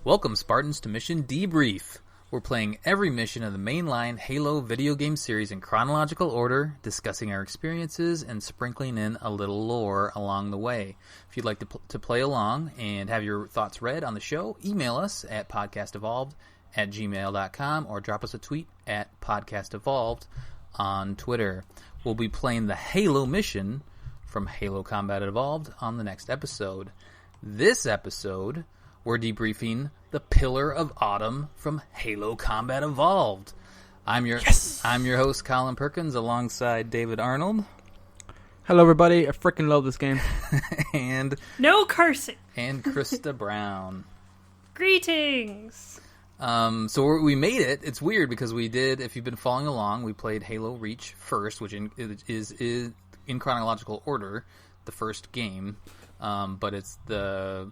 Welcome, Spartans, to Mission Debrief. We're playing every mission of the mainline Halo video game series in chronological order, discussing our experiences and sprinkling in a little lore along the way. If you'd like to play along and have your thoughts read on the show, email us at podcastevolved@gmail.com or drop us a tweet at podcastevolved on Twitter. We'll be playing the Halo mission from Halo Combat Evolved on the next episode. This episode, we're debriefing the Pillar of Autumn from Halo Combat Evolved. I'm your host, Colin Perkins, alongside David Arnold. Hello, everybody. I freaking love this game. And no cursing. And Krista Brown. Greetings. So we made it. It's weird because we did, if you've been following along, we played Halo Reach first, which is in chronological order, the first game. But it's the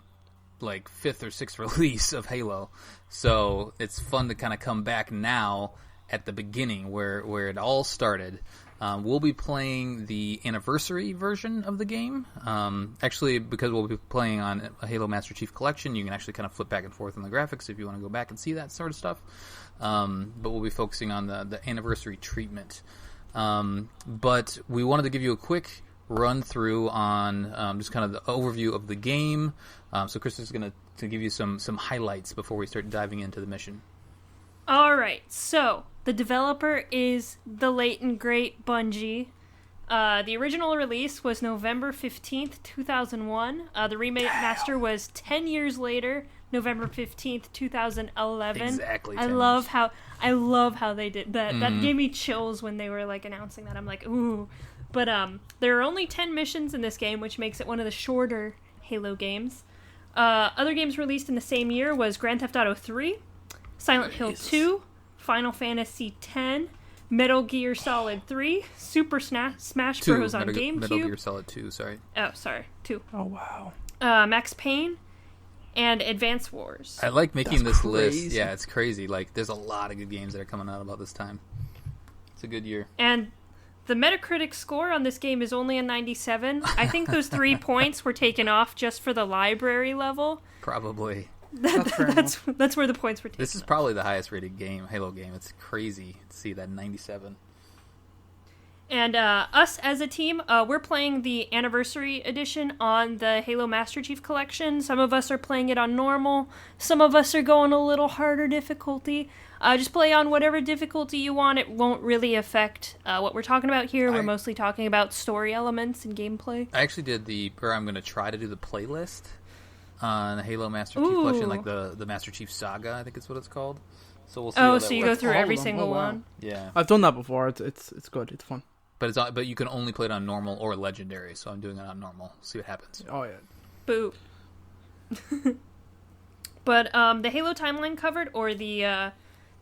fifth or sixth release of Halo, so it's fun to kind of come back now at the beginning where it all started. We'll be playing the anniversary version of the game. Actually, because we'll be playing on a Halo Master Chief Collection, you can actually kind of flip back and forth on the graphics if you want to go back and see that sort of stuff. But we'll be focusing on the anniversary treatment. But we wanted to give you a quick run through on just kind of the overview of the game. So Chris is going to give you some highlights before we start diving into the mission. All right, so the developer is the late and great Bungie. The original release was November 15th, 2001. The remaster was 10 years later, November 15th, 2011. Exactly. I love how they did that. Mm. That gave me chills when they were announcing that. I'm like, ooh. But there are only 10 missions in this game, which makes it one of the shorter Halo games. Other games released in the same year was Grand Theft Auto 3, Silent Hill 2, Final Fantasy X, Metal Gear Solid 3, Super Smash Bros. On GameCube. Metal Gear Solid 2, sorry. Oh, sorry, 2. Oh, wow. Max Payne, and Advance Wars. I like making this list. Yeah, it's crazy. There's a lot of good games that are coming out about this time. It's a good year. And the Metacritic score on this game is only a 97. I think those 3 points were taken off just for the library level. Probably. That's where the points were taken. This is probably the highest rated Halo game. It's crazy to see that 97. And us as a team, we're playing the Anniversary Edition on the Halo Master Chief Collection. Some of us are playing it on normal. Some of us are going a little harder difficulty. Just play on whatever difficulty you want. It won't really affect what we're talking about here. We're mostly talking about story elements and gameplay. I actually did I'm going to try to do the playlist on the Halo Master Chief Collection, the Master Chief Saga, I think it's what it's called. So we'll see. Oh, so you go through every single one? Yeah. I've done that before. It's good. It's fun. But you can only play it on normal or legendary, so I'm doing it on normal. See what happens. Oh, yeah. Boo. But the Halo timeline covered, or the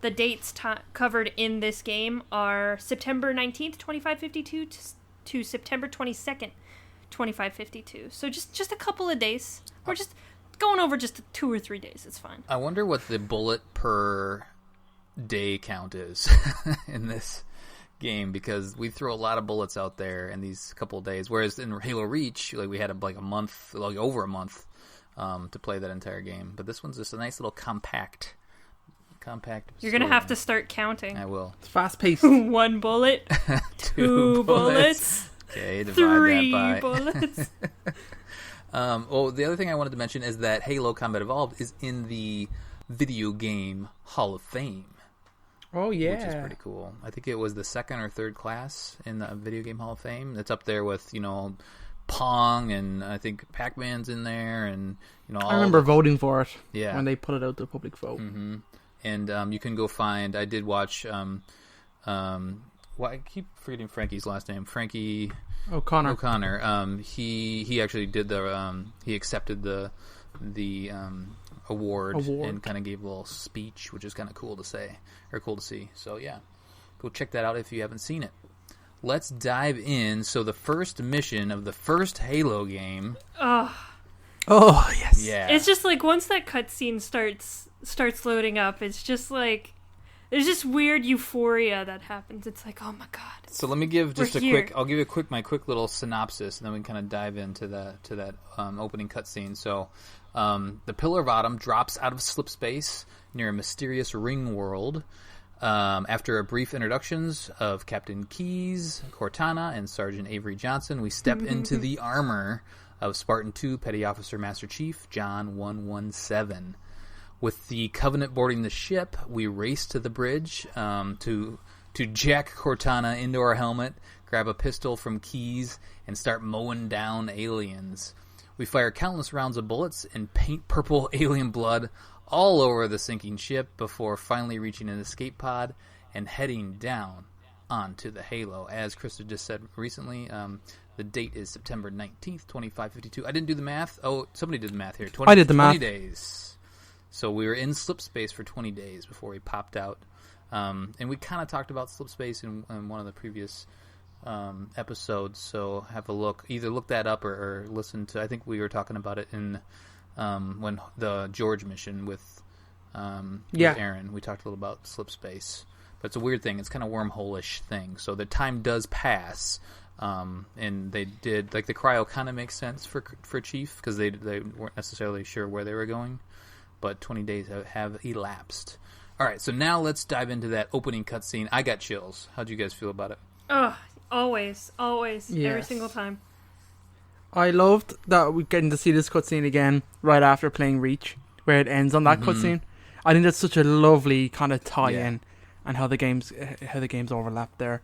dates covered in this game, are September 19th, 2552 to September 22nd, 2552. So just a couple of days. We're just going over just 2 or 3 days. It's fine. I wonder what the bullet per day count is in this game, because we throw a lot of bullets out there in these couple of days, whereas in Halo Reach, we had a month, over a month to play that entire game. But this one's just a nice little compact. You're gonna have to start counting. I will. It's fast paced. 1 bullet, 2 bullets. Okay, divide 3 that by. bullets. The other thing I wanted to mention is that Halo Combat Evolved is in the video game Hall of Fame. Oh, yeah. Which is pretty cool. I think it was the second or third class in the Video Game Hall of Fame. It's up there with, Pong, and I think Pac-Man's in there, and, all I remember voting for it when they put it out to public vote. Mm-hmm. And you can go find, I did watch, I keep forgetting Frankie's last name. Frankie O'Connor. He actually did he accepted the award and kind of gave a little speech, which is kind of cool to see. So yeah, go check that out if you haven't seen it. Let's dive in. So the first mission of the first Halo game. Oh yes. Yeah. It's just once that cutscene starts loading up, it's just there's just weird euphoria that happens. It's like, oh my god. So let me give just We're I'll give you my quick little synopsis, and then we can kind of dive into that opening cutscene. So, the Pillar of Autumn drops out of slip space near a mysterious ring world. After a brief introductions of Captain Keyes, Cortana, and Sergeant Avery Johnson, we step into the armor of Spartan 2 Petty Officer Master Chief John 117. With the Covenant boarding the ship, we race to the bridge to jack Cortana into our helmet, grab a pistol from Keyes, and start mowing down aliens. We fire countless rounds of bullets and paint purple alien blood all over the sinking ship before finally reaching an escape pod and heading down onto the Halo. As Krista just said recently, the date is September 19th, 2552. I didn't do the math. Oh, somebody did the math here. I did the 20 math. days. So we were in slip space for 20 days before we popped out. And we kind of talked about slip space in one of the previous episodes. So have a look. Either look that up or listen to. I think we were talking about it in when the George mission with Aaron. We talked a little about slip space. But it's a weird thing. It's kind of wormhole-ish thing. So the time does pass. And they did, like, the cryo kind of makes sense for Chief because they weren't necessarily sure where they were going. But 20 days have elapsed. All right, so now let's dive into that opening cutscene. I got chills. How'd you guys feel about it? Oh, always, every Yes. single time. I loved that we're getting to see this cutscene again right after playing Reach, where it ends on that cutscene. I think that's such a lovely kind of tie-in, and how the games overlap there.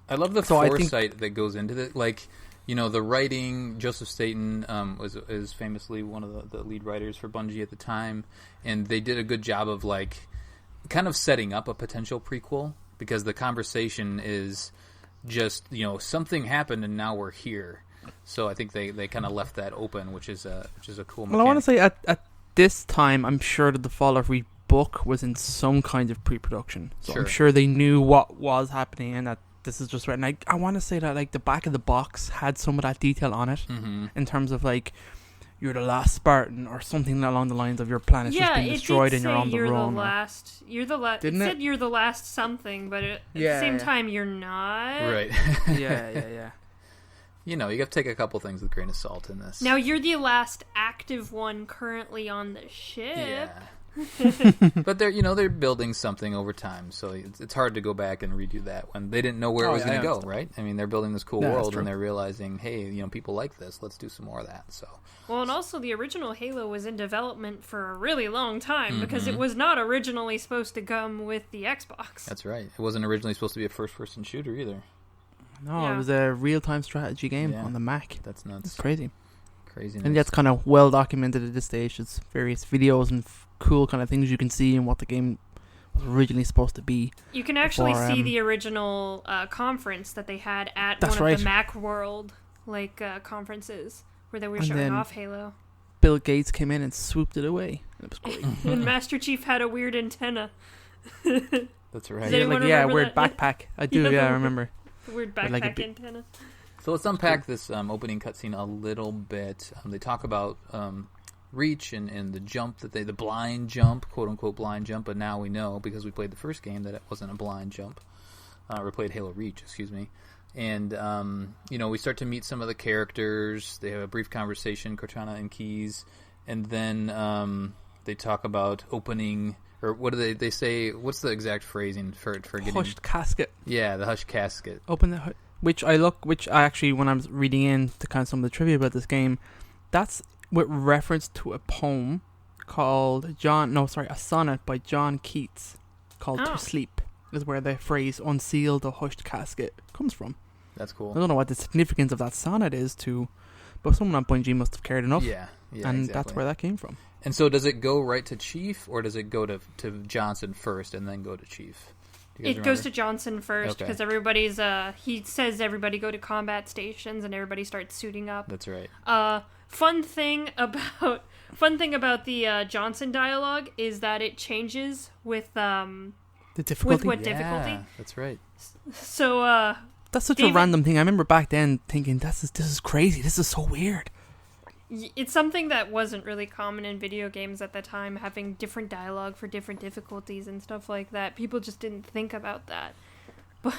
I love the foresight that goes into it. Like, you know, the writing. Joseph Staten is famously one of the lead writers for Bungie at the time, and they did a good job of, like, kind of setting up a potential prequel, because the conversation is just, you know, something happened and now we're here. So I think they kind of left that open, which is a cool mechanic. Well, I want to say at this time, I'm sure that the Fall of Reach book was in some kind of pre-production. So I'm sure they knew what was happening and that this is just written. I want to say that, like, the back of the box had some of that detail on it, in terms of, like, you're the last Spartan or something along the lines of your planet's just being destroyed and you're on the run. You're the last. Didn't it it? said you're the last something, but at the same time, you're not. Right. Yeah. You know, you have to take a couple things with a grain of salt in this. Now you're the last active one currently on the ship. Yeah. But they're building something over time, so it's hard to go back and redo that when they didn't know where it was going to go, right? I mean, they're building this cool world and they're realizing, hey, you know, people like this. Let's do some more of that. So. Well, and also the original Halo was in development for a really long time because it was not originally supposed to come with the Xbox. That's right. It wasn't originally supposed to be a first-person shooter either. No, it was a real-time strategy game on the Mac. That's nuts. It's crazy. Craziness. And that's kind of well documented at this stage. There's various videos and cool kind of things you can see and what the game was originally supposed to be. You can actually see the original conference that they had at one of the Macworld conferences where they were showing off Halo. Bill Gates came in and swooped it away. It was great. And Master Chief had a weird antenna. That's right. Weird backpack. I do, I remember. The weird backpack antenna. So let's unpack this opening cutscene a little bit. They talk about Reach and the jump the blind jump, quote unquote blind jump, but now we know because we played the first game that it wasn't a blind jump. We played Halo Reach, excuse me. And, we start to meet some of the characters. They have a brief conversation, Cortana and Keyes. And then they talk about opening, or what do they say? What's the exact phrasing for getting... Hushed casket. Yeah, the hushed casket. Open the... Which I actually, when I was reading into kind of some of the trivia about this game, that's with reference to a poem called a sonnet by John Keats called To Sleep, is where the phrase unseal the hushed casket comes from. That's cool. I don't know what the significance of that sonnet is but someone at Bungie must have cared enough. Yeah, and exactly. that's where that came from. And so does it go right to Chief, or does it go to Johnson first and then go to Chief? It goes to Johnson first because everybody's. He says everybody go to combat stations and everybody starts suiting up. That's right. Fun thing about the Johnson dialogue is that it changes with the difficulty. With what difficulty? That's right. So that's such a random thing. I remember back then thinking this is crazy. This is so weird. it's something that wasn't really common in video games at the time, having different dialogue for different difficulties and stuff like that. People just didn't think about that. But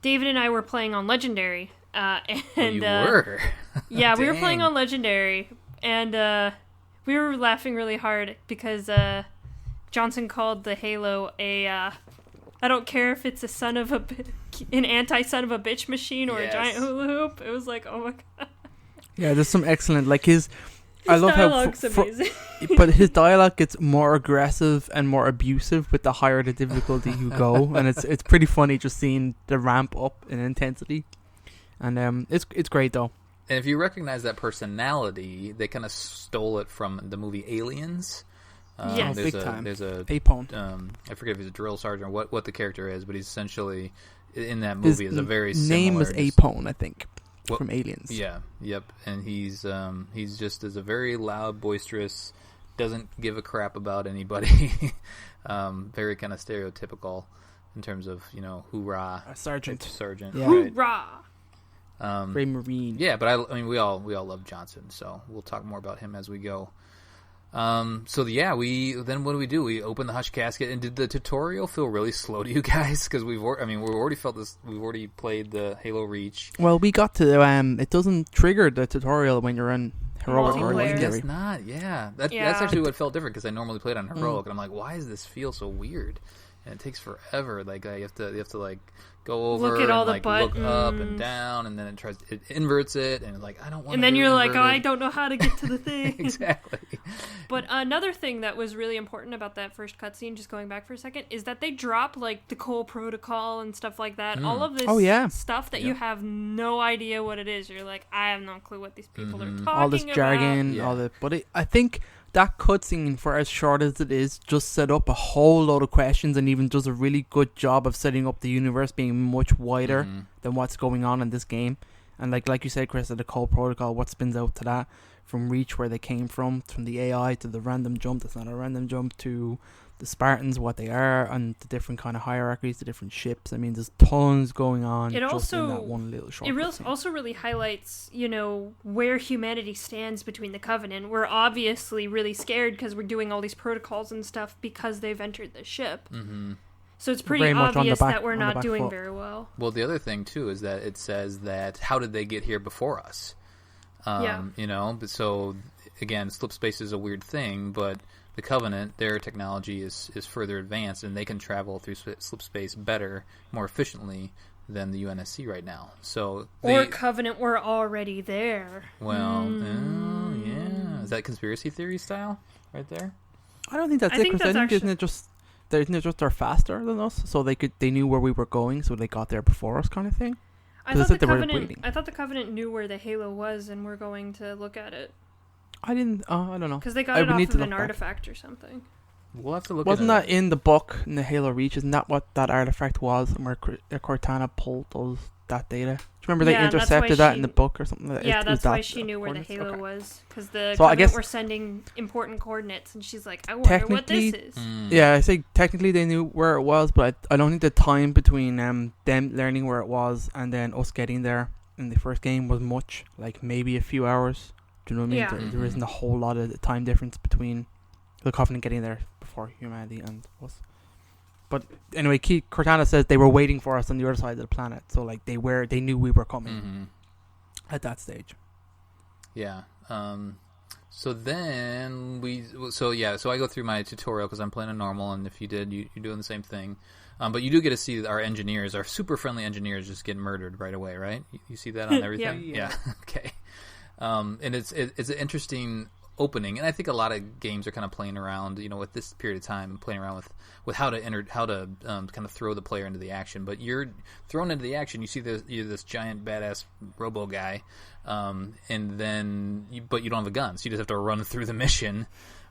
David and I were playing on Legendary. And you were? Yeah, we were playing on Legendary. And we were laughing really hard because Johnson called the Halo a... I don't care if it's an anti-son of a bitch machine or a giant hula hoop. It was like, oh my god. Yeah, there's some excellent, like his I love dialogue's amazing. But his dialogue gets more aggressive and more abusive with the higher the difficulty you go, and it's pretty funny just seeing the ramp up in intensity, and it's great though. And if you recognize that personality, they kind of stole it from the movie Aliens. Yes, big time. There's a Apone. I forget if he's a drill sergeant or what the character is, but he's essentially in that movie is a very name similar. is Apone, I think, from Aliens. Yeah, yep, and he's just is a very loud, boisterous, doesn't give a crap about anybody. Very kind of stereotypical in terms of hoorah, A sergeant. Yeah, hoorah. Very Marine. Yeah, but I mean we all love Johnson, so we'll talk more about him as we go. So yeah, then what do? We open the hush casket, and did the tutorial feel really slow to you guys? Because we've already felt this. We've already played the Halo Reach. Well, we got to it doesn't trigger the tutorial when you're in heroic or Multiplayer. I legendary. guess not. Yeah, that's actually what felt different because I normally played on heroic, and I'm like, why does this feel so weird? And it takes forever. Like you have to like go over look at all and the like buttons. look up and down, and then it inverts it, and like I don't want. And then you're like, oh, I don't know how to get to the thing. Exactly. But another thing that was really important about that first cutscene, just going back for a second, is that they drop like the Cole Protocol and stuff like that. All of this stuff that you have no idea what it is. You're like, I have no clue what these people are talking about. All this jargon, but I think that cutscene, for as short as it is, just set up a whole load of questions and even does a really good job of setting up the universe being much wider than what's going on in this game. And like you said, Chris, the Cole Protocol, what spins out to that, from Reach, where they came from the AI to the random jump that's not a random jump, to the Spartans, what they are, and the different kind of hierarchies, the different ships. I mean, there's tons going on in that one little short cutscene. Also really highlights, where humanity stands between the Covenant. We're obviously really scared because we're doing all these protocols and stuff because they've entered the ship. Mm-hmm. So it's pretty obvious that we're not doing very well. Well, the other thing, too, is that it says that how did they get here before us? So, again, slip space is a weird thing, but the Covenant, their technology is further advanced, and they can travel through slip space better, more efficiently than the UNSC right now. So or Covenant were already there. Well, yeah. Is that conspiracy theory style right there? I don't think that's it, because I think isn't it just they're faster than us, so they knew where we were going, so they got there before us, kind of thing. I thought the Covenant knew where the Halo was, and we're going to look at it. I didn't. I don't know. Because they got it off of an artifact or something. We'll have to look. Wasn't that in the book, in the Halo Reach? Isn't that what that artifact was? Where Cortana pulled that data. Do you remember they intercepted that in the book or something? Yeah, that's why she knew where the Halo was. Because the Covenant were sending important coordinates, and she's like, I wonder what this is. Yeah, I say technically they knew where it was, but I don't think the time between them learning where it was and then us getting there in the first game was much. Like maybe a few hours. Do you know what I mean? Yeah. There isn't a whole lot of time difference between the Covenant getting there before humanity and us. But anyway, Cortana says they were waiting for us on the other side of the planet, so like they knew we were coming at that stage. Yeah. So then so I go through my tutorial because I'm playing a normal, and if you did, you're doing the same thing. But you do get to see our engineers, our super friendly engineers, just get murdered right away, right? You see that on everything? Yeah. Okay. And it's an interesting opening, and I think a lot of games are kind of playing around, with this period of time, playing around with how to kind of throw the player into the action. But you're thrown into the action. You see you're this giant badass robo guy, but you don't have a gun, so you just have to run through the mission.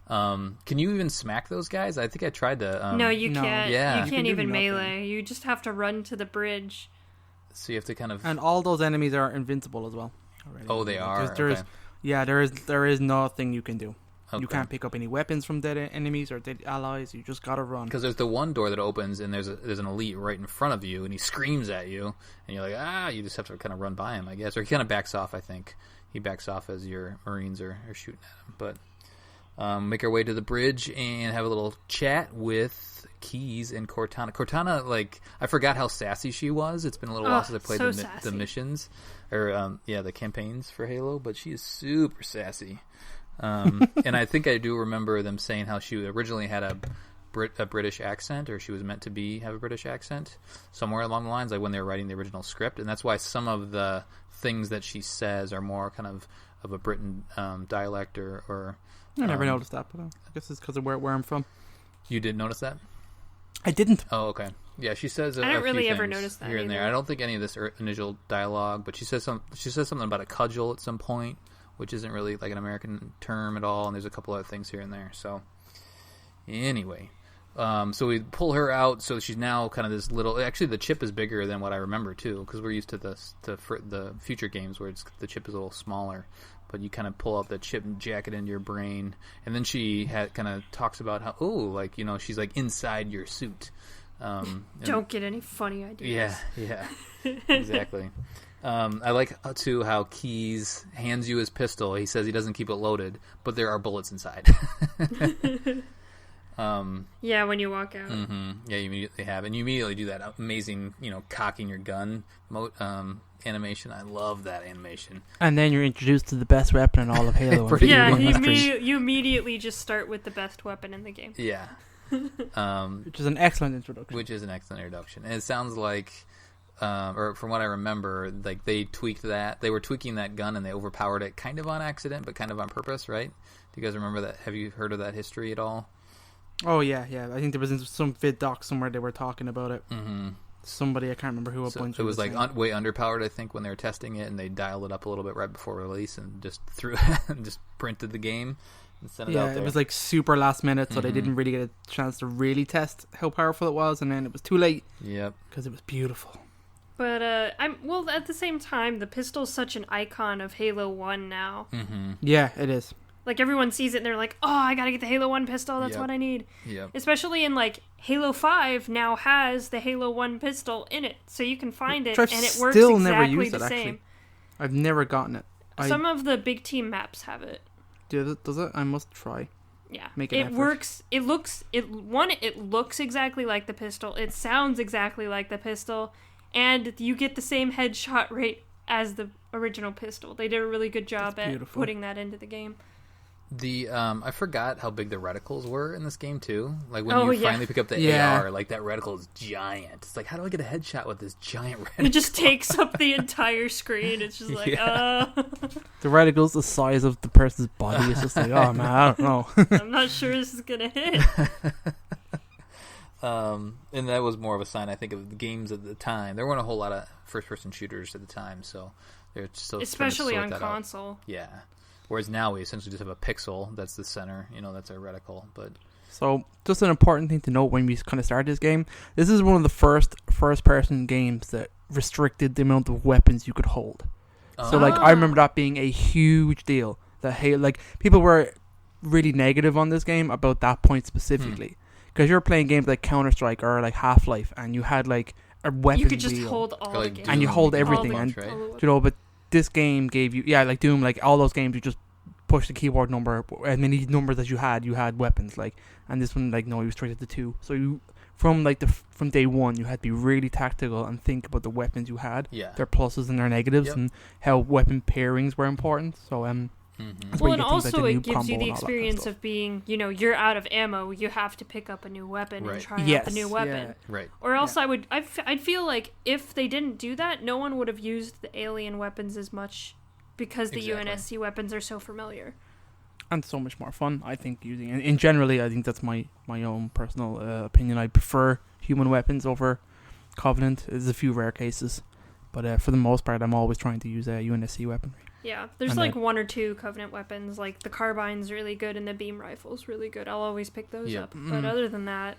Can you even smack those guys? I think I tried to. No, you can't. Yeah. You can't even melee. You just have to run to the bridge. So you have to kind of. And all those enemies are invincible as well. Already. Oh, they are. There is nothing you can do. Okay. You can't pick up any weapons from dead enemies or dead allies. You just gotta run. Because there's the one door that opens, and there's an elite right in front of you, and he screams at you, and you're like, you just have to kind of run by him, I guess, or he kind of backs off. I think he backs off as your Marines are shooting at him. But make our way to the bridge and have a little chat with Keyes and Cortana. Cortana, like, I forgot how sassy she was. It's been a little while since I played the missions, or the campaigns for Halo, but she is super sassy. And I think I do remember them saying how she originally had a British accent, or she was meant to have a British accent somewhere along the lines, like when they were writing the original script, and that's why some of the things that she says are more kind of a Britain dialect or I never noticed that, but I guess it's because of where I'm from. You did notice that? I didn't. Oh, okay. Yeah, she says I didn't really ever notice that here and there. I don't think any of this initial dialogue, but she says something about a cudgel at some point, which isn't really like an American term at all, and there's a couple other things here and there. So anyway, so we pull her out, so she's now kind of this little. Actually, the chip is bigger than what I remember too, because we're used to the future games where the chip is a little smaller. But you kind of pull out the chip and jack it into your brain, and then she kind of talks about how she's like inside your suit. Don't get any funny ideas. Yeah, exactly. I like too how Keyes hands you his pistol. He says he doesn't keep it loaded, but there are bullets inside. Yeah, when you walk out. Mm-hmm. Yeah, you immediately have, and you immediately do that amazing, cocking your gun animation. I love that animation. And then you're introduced to the best weapon in all of Halo. You immediately just start with the best weapon in the game. Yeah. Which is an excellent introduction. And it sounds like, or from what I remember, like they tweaked that. They were tweaking that gun and they overpowered it kind of on accident, but kind of on purpose, right? Do you guys remember that? Have you heard of that history at all? Oh, yeah. I think there was some vid doc somewhere they were talking about it. Mm-hmm. Somebody, I can't remember who. It was like way underpowered, I think, when they were testing it, and they dialed it up a little bit right before release and just just printed the game and sent it out there. It was like super last minute, so they didn't really get a chance to really test how powerful it was, and then it was too late. Yep. Because it was beautiful. But at the same time, the pistol's such an icon of Halo 1 now. Mm-hmm. Yeah, it is. Like, everyone sees it and they're like, oh, I gotta get the Halo 1 pistol, that's what I need. Yep. Especially in, like, Halo 5 now has the Halo 1 pistol in it, so you can find it, and it works exactly the same. I've never gotten it. Some of the big team maps have it. Does it? I must try. Yeah. It works. It looks exactly like the pistol. It sounds exactly like the pistol, and you get the same headshot rate as the original pistol. They did a really good job at putting that into the game. I forgot how big the reticles were in this game too. Like when you finally pick up the AR, like that reticle is giant. It's like, how do I get a headshot with this giant reticle? It just takes up the entire screen. It's just like, The reticle's the size of the person's body. It's just like, oh man, I don't know. I'm not sure this is gonna hit. And that was more of a sign, I think, of the games at the time. There weren't a whole lot of first-person shooters at the time, so they're still especially on console. Yeah. Whereas now we essentially just have a pixel that's the center, that's our reticle. But so, just an important thing to note when we kind of started this game, this is one of the first-person games that restricted the amount of weapons you could hold. So, I remember that being a huge deal. People were really negative on this game about that point specifically. Because you're playing games like Counter-Strike or like Half-Life, and you had like a weapon you could just wheel, hold all the games. and you hold everything. But this game gave you, like Doom, like all those games, you just push the keyboard number, and many numbers that you had weapons, like, and this one, like, no, you restricted to 2. So you, from day one, you had to be really tactical and think about the weapons you had, their pluses and their negatives, and how weapon pairings were important. So and also it gives you the experience of being, you're out of ammo, you have to pick up a new weapon and try out the new weapon. Yeah. Right. Or else I'd feel like if they didn't do that, no one would have used the alien weapons as much, because the UNSC weapons are so familiar. And so much more fun, I think, using it. And generally, I think that's my own personal opinion. I prefer human weapons over Covenant. There's a few rare cases. But for the most part, I'm always trying to use a UNSC weaponry. Yeah, there's like one or two Covenant weapons, like the carbine's really good and the beam rifle's really good. I'll always pick those up. But other than that,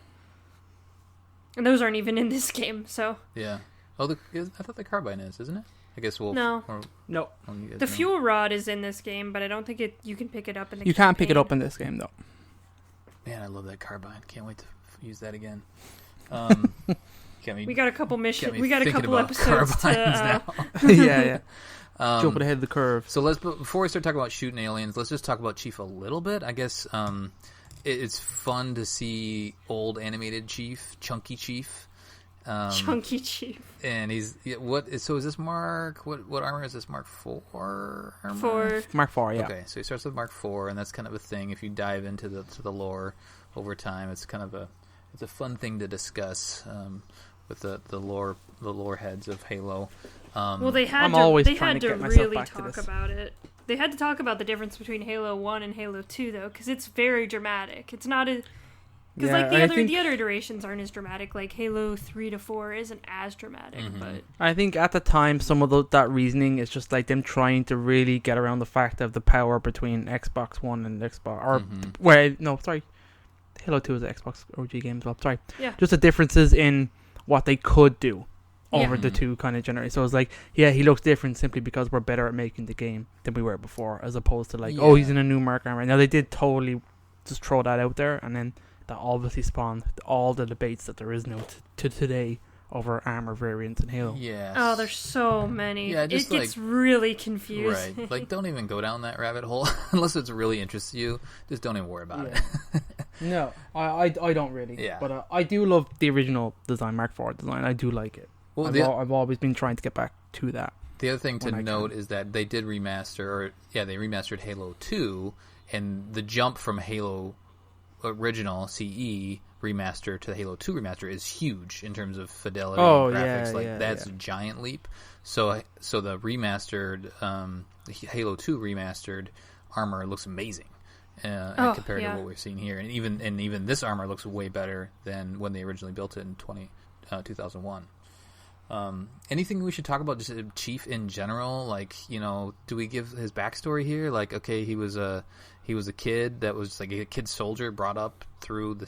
and those aren't even in this game, so. Yeah. Oh, I thought the carbine is, isn't it? I guess we'll... No. No. The fuel rod is in this game, but I don't think you can pick it up in the You can't pick it up in this game, though. Man, I love that carbine. Can't wait to use that again. We got a couple missions. We got a couple episodes to... now. Yeah. Jumping ahead of the curve. So before we start talking about shooting aliens, let's just talk about Chief a little bit. I guess it's fun to see old animated Chief, Chunky Chief. Chunky Chief. And he's so is this Mark? What armor is this? Mark 4 armor? Mark 4, yeah. Okay, so he starts with Mark 4, and that's kind of a thing. If you dive into the lore over time, it's kind of a fun thing to discuss with the lore heads of Halo. Well, they had to really talk about it. They had to talk about the difference between Halo 1 and Halo 2, though, because it's very dramatic. It's not as... Because the other iterations aren't as dramatic. Like Halo 3 to 4 isn't as dramatic, but... I think at the time, some of that reasoning is just like them trying to really get around the fact of the power between Xbox One and Xbox... Halo 2 is an Xbox OG game as well. Sorry. Yeah. Just the differences in what they could do over the two kind of generations. So it's like, he looks different simply because we're better at making the game than we were before, as opposed to like, he's in a new Mark armor. Now, they did totally just throw that out there, and then that obviously spawned all the debates that there is now to today over armor variants in Halo. Yeah. Oh, there's so many. Yeah, it gets really confusing. Right. Like, don't even go down that rabbit hole unless it's really interests you. Just don't even worry about it. No, I don't really. Yeah. But I do love the original design, Mark IV design. I do like it. Well, I've always been trying to get back to that. The other thing to note is that they did remastered Halo 2, and the jump from Halo original CE remaster to the Halo 2 remaster is huge in terms of fidelity and graphics. That's a giant leap. So the remastered Halo 2 remastered armor looks amazing compared to what we've seen here, and even this armor looks way better than when they originally built it in 2001. Anything we should talk about just Chief in general? Like, do we give his backstory here? Like, okay, he was a kid that was like a kid soldier brought up through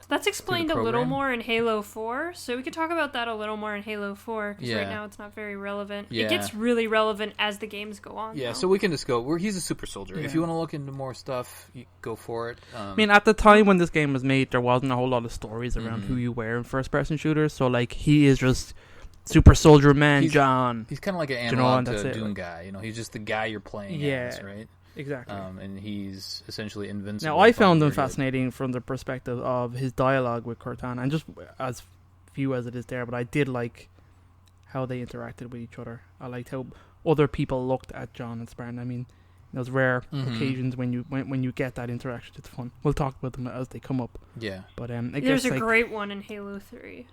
that's explained a little more in Halo 4, so we could talk about that a little more in Halo 4, because right now it's not very relevant. It gets really relevant as the games go on. Yeah, so we can just go, he's a super soldier. If you want to look into more stuff, you go for it. I mean, at the time when this game was made, there wasn't a whole lot of stories around who you were in first-person shooters, so like, he is just super soldier man, John. He's kind of like an analog to a Doom guy. He's just the guy you're playing as, right? Exactly. And he's essentially invincible. Now, I found him fascinating from the perspective of his dialogue with Cortana, and just as few as it is there, but I did like how they interacted with each other. I liked how other people looked at John and Spartan. I mean, those rare occasions when you get that interaction, it's fun. We'll talk about them as they come up. Yeah. But there's a great one in Halo 3.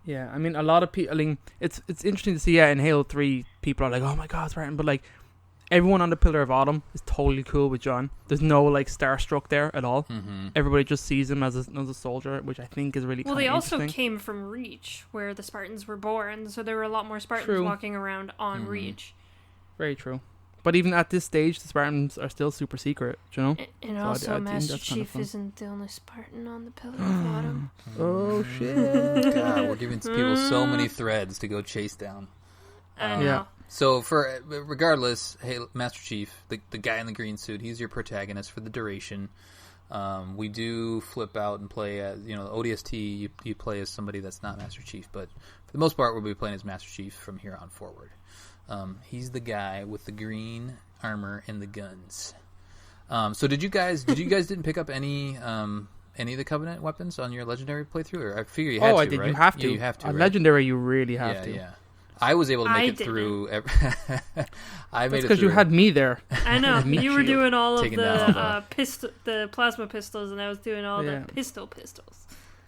Yeah, I mean, a lot of people. I mean, it's interesting to see. Yeah, in Halo 3, people are like, "Oh my God, Spartan," but like, everyone on the Pillar of Autumn is totally cool with John. There's no like starstruck there at all. Everybody just sees him as a soldier, which I think is really they also came from Reach, where the Spartans were born, so there were a lot more Spartans walking around on Reach. Very true. But even at this stage, the Spartans are still super secret, And so also, Master Chief isn't the only Spartan on the Pillar of Autumn. Oh shit! God, we're giving people so many threads to go chase down. I know. Yeah. So regardless, hey, Master Chief, the guy in the green suit, he's your protagonist for the duration. We do flip out and play as, ODST, you play as somebody that's not Master Chief, but for the most part, we'll be playing as Master Chief from here on forward. He's the guy with the green armor and the guns. So did you guys didn't pick up any of the Covenant weapons on your Legendary playthrough? Or I figure you had to, I did. right? You have to. Yeah, you have to, on right? Legendary, you really have to. Yeah. I was able to make it through. That's because you had me there. I know. You were doing all of the plasma pistols, and I was doing all the pistols.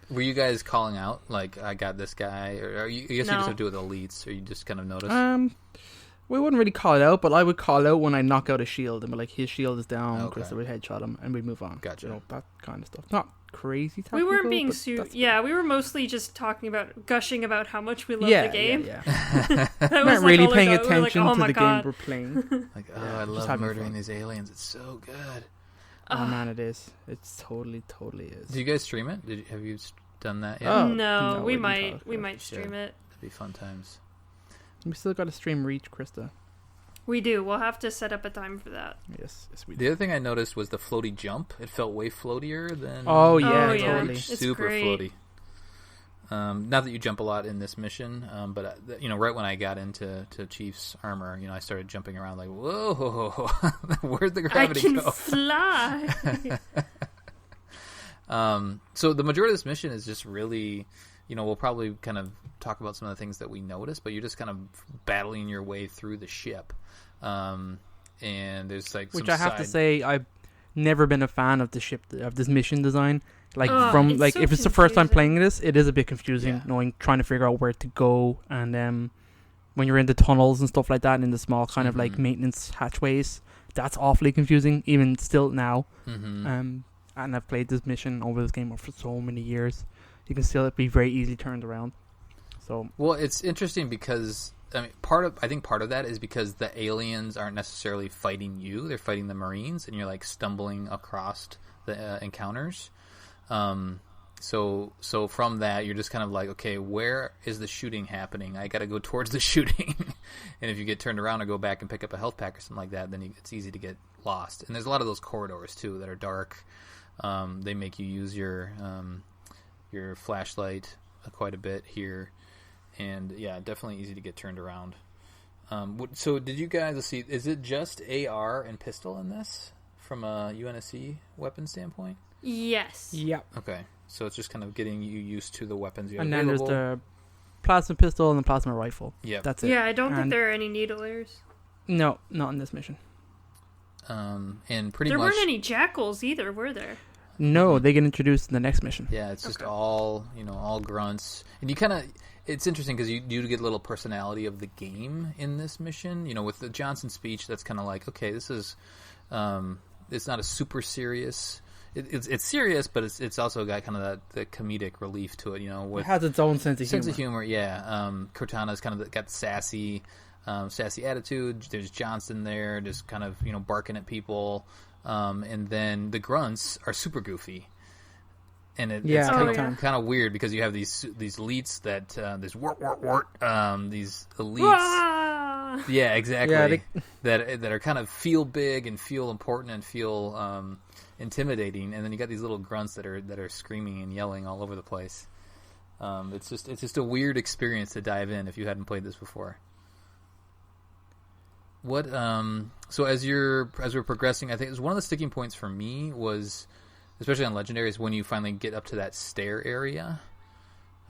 Were you guys calling out, like, I got this guy? Or I guess you just have to do it with elites, or you just kind of notice? We wouldn't really call it out, but I would call out when I knock out a shield, and be like, his shield is down, Krista would headshot him, and we'd move on. Gotcha. That kind of stuff. Not crazy technical, we weren't being we were mostly just gushing about how much we love the game. That was really paying attention to the game we're playing. Like, I love murdering these aliens. It's so good. Oh man, it is. It's totally is. Do you guys stream it? Have you done that yet? Oh, no, we might stream it. It'd be fun times. We still got to stream Reach, Krista. We do. We'll have to set up a time for that. Yes, we do. The other thing I noticed was the floaty jump. It felt way floatier than... totally. It's super great. floaty. Not that you jump a lot in this mission, but right when I got into Chief's armor, I started jumping around like, whoa, where'd the gravity go? I can fly. So the majority of this mission is just really, we'll probably kind of talk about some of the things that we noticed, but you're just kind of battling your way through the ship. And there's like which I have to say, I've never been a fan of this mission design. Like if it's the first time playing this, it is a bit confusing, trying to figure out where to go, and when you're in the tunnels and stuff like that, and in the small kind of like maintenance hatchways, that's awfully confusing even still now. And I've played this mission over this game for so many years, you can still be very easily turned around. So it's interesting because I think part of that is because the aliens aren't necessarily fighting you; they're fighting the Marines, and you're like stumbling across the encounters. So from that, you're just kind of like, okay, where is the shooting happening? I got to go towards the shooting. And if you get turned around or go back and pick up a health pack or something like that, then it's easy to get lost. And there's a lot of those corridors too that are dark. They make you use your flashlight quite a bit here, and definitely easy to get turned around. So did you guys, let's see, is it just AR and pistol in this from a UNSC weapon standpoint? Yes. Yep. Okay, so it's just kind of getting you used to the weapons you have and then available. There's the plasma pistol and the plasma rifle. Yeah, that's it. Yeah, I don't think there are any needle ears. No, not in this mission. And pretty there much weren't any jackals either, were there? No, they get introduced in the next mission. Yeah, it's just all grunts, and you kind of. It's interesting because you do get a little personality of the game in this mission. With the Johnson speech, that's kind of like, okay, this is, it's not a super serious. It's serious, but it's also got kind of the comedic relief to it. It has its own sense of humor. Yeah, Cortana's kind of got sassy attitude. There's Johnson there, just kind of barking at people, and then the grunts are super goofy. And it's kind of weird because you have these elites that this wart, these elites. Yeah, exactly. That are kind of feel big and feel important and feel intimidating, and then you got these little grunts that are screaming and yelling all over the place. It's just a weird experience to dive in if you hadn't played this before. What so as we're progressing, I think one of the sticking points for me was, especially on Legendary, is when you finally get up to that stair area.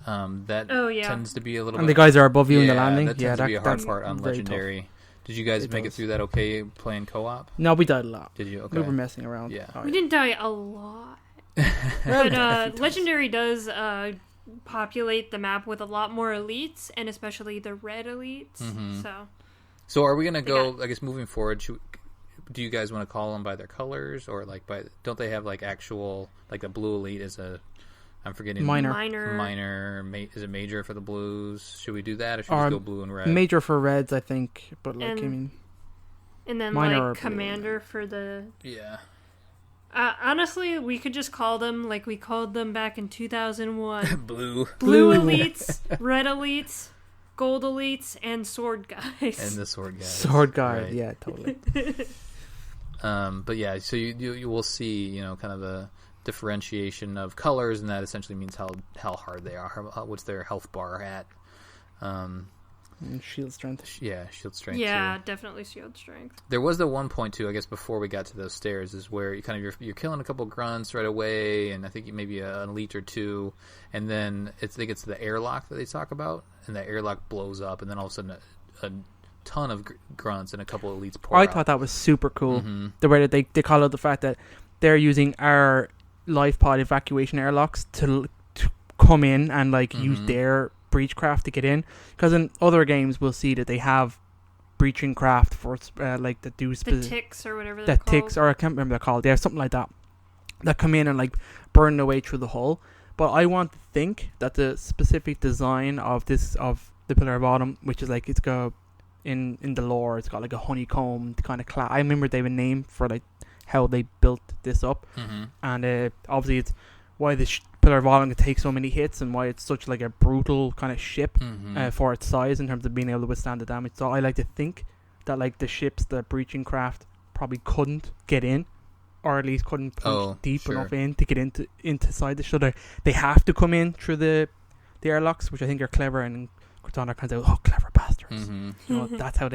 That tends to be a little. And bit, the guys are above you in the landing. That tends to be a hard part on Legendary. Tough. Did you guys make it through that okay playing co-op? No, we died a lot. Did you? Okay. We were messing around. Yeah, we didn't die a lot. But Legendary does populate the map with a lot more elites, and especially the red elites. Mm-hmm. So are we gonna go? I guess moving forward, do you guys want to call them by their colors, or like by? Don't they have like actual like the blue elite is a? I'm forgetting. Minor. Is it major for the blues? Should we do that, or should we just go blue and red? Major for reds, I think. But and then like commander for the. Yeah. Honestly, we could just call them like we called them back in 2001. Blue elites, red elites, gold elites, and sword guys. And the sword guys. Sword guys, right. Yeah, totally. But yeah, so you will see, kind of a differentiation of colors, and that essentially means how hard they are, what's their health bar at. And shield strength. Yeah, shield strength. Yeah, too. Definitely shield strength. There was the one point too, I guess, before we got to those stairs, is where you kind of you're killing a couple grunts right away, and I think maybe an elite or two, and then I think it's the airlock that they talk about, and the airlock blows up, and then all of a sudden a ton of grunts and a couple elites pour out. I thought that was super cool. Mm-hmm. The way that they call out the fact that they're using our life pod evacuation airlocks to come in and use their breach craft to get in, because in other games we'll see that they have breaching craft for that do the ticks or whatever they're called. Ticks, or I can't remember what they're called. Yeah, something like that come in and burn their way through the hull. But I want to think that the specific design of the Pillar of Autumn, which is it's got in the lore, it's got a honeycomb kind of class. I remember they have a name for how they built this up, and obviously it's why the Pillar of Autumn can take so many hits, and why it's such a brutal kind of ship for its size in terms of being able to withstand the damage. So I like to think that the ships, the breaching craft, probably couldn't get in, or at least couldn't punch deep enough in to get inside the shuttle. They have to come in through the the airlocks, which I think are clever, and Cortana kind of, clever bastards. That's how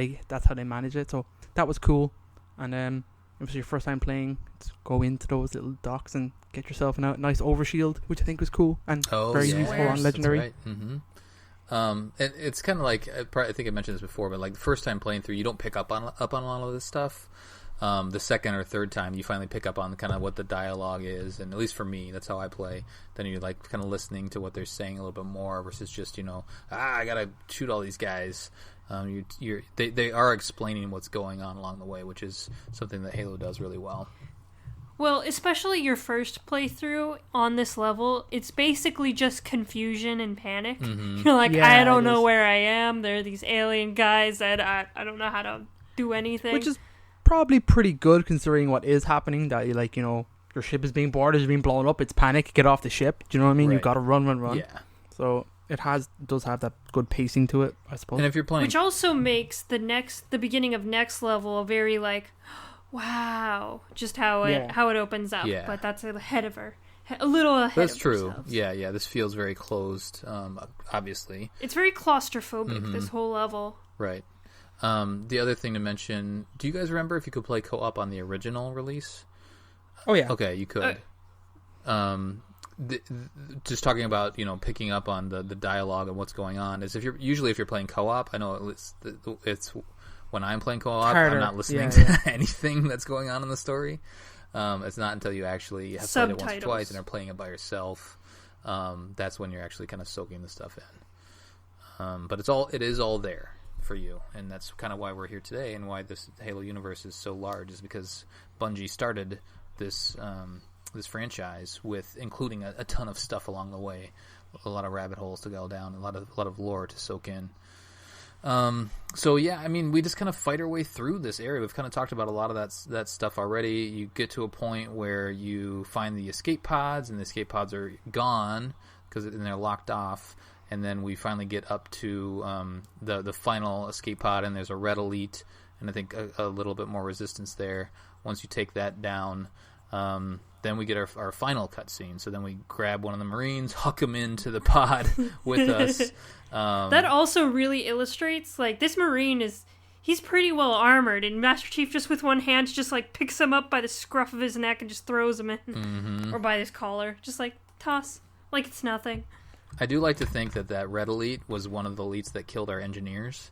they manage it. So that was cool. And if it was your first time playing, go into those little docks and get yourself a nice overshield, which I think was cool and very useful on Legendary. That's right. It's kind of like I think I mentioned this before, but like the first time playing through, you don't pick up on a lot of this stuff. The second or third time, you finally pick up on kind of what the dialogue is, and at least for me, that's how I play. Then you're like kind of listening to what they're saying a little bit more versus just I gotta shoot all these guys. They are explaining what's going on along the way, which is something that Halo does really well. Well, especially your first playthrough on this level, it's basically just confusion and panic. You're like, I don't know where I am. There are these alien guys that I don't know how to do anything. Which is probably pretty good considering what is happening. That your ship is being boarded, is being blown up. It's panic. Get off the ship. Do you know what I mean? Right. You've got to run. Yeah. So it does have that good pacing to it, I suppose. And if you're playing, which also makes the beginning of next level a very like, wow, just how it opens up. Yeah. But that's ahead of her. A little ahead That's of true. Ourselves. Yeah. This feels very closed, obviously. It's very claustrophobic, this whole level. Right. The other thing to mention, do you guys remember if you could play co-op on the original release? Oh, yeah. Okay, you could. Just talking about, picking up on the dialogue and what's going on, is if you're playing co-op, I know it's when I'm playing co-op, I'm not listening to anything that's going on in the story. It's not until you actually have played it once or twice and are playing it by yourself, that's when you're actually kind of soaking the stuff in. But it is all there for you, and that's kind of why we're here today, and why this Halo universe is so large, is because Bungie started this franchise with including a ton of stuff along the way, a lot of rabbit holes to go down, a lot of lore to soak in. So yeah, I mean, we just kind of fight our way through this area. We've kind of talked about a lot of that stuff already. You get to a point where you find the escape pods, and the escape pods are gone because they're locked off. And then we finally get up to the final escape pod, and there's a red elite, and I think a little bit more resistance there. Once you take that down, then we get our final cutscene. So then we grab one of the Marines, huck him into the pod with us. That also really illustrates, like, this Marine he's pretty well armored, and Master Chief just with one hand just like picks him up by the scruff of his neck and just throws him in, or by his collar, just like toss, like it's nothing. I do like to think that Red Elite was one of the elites that killed our engineers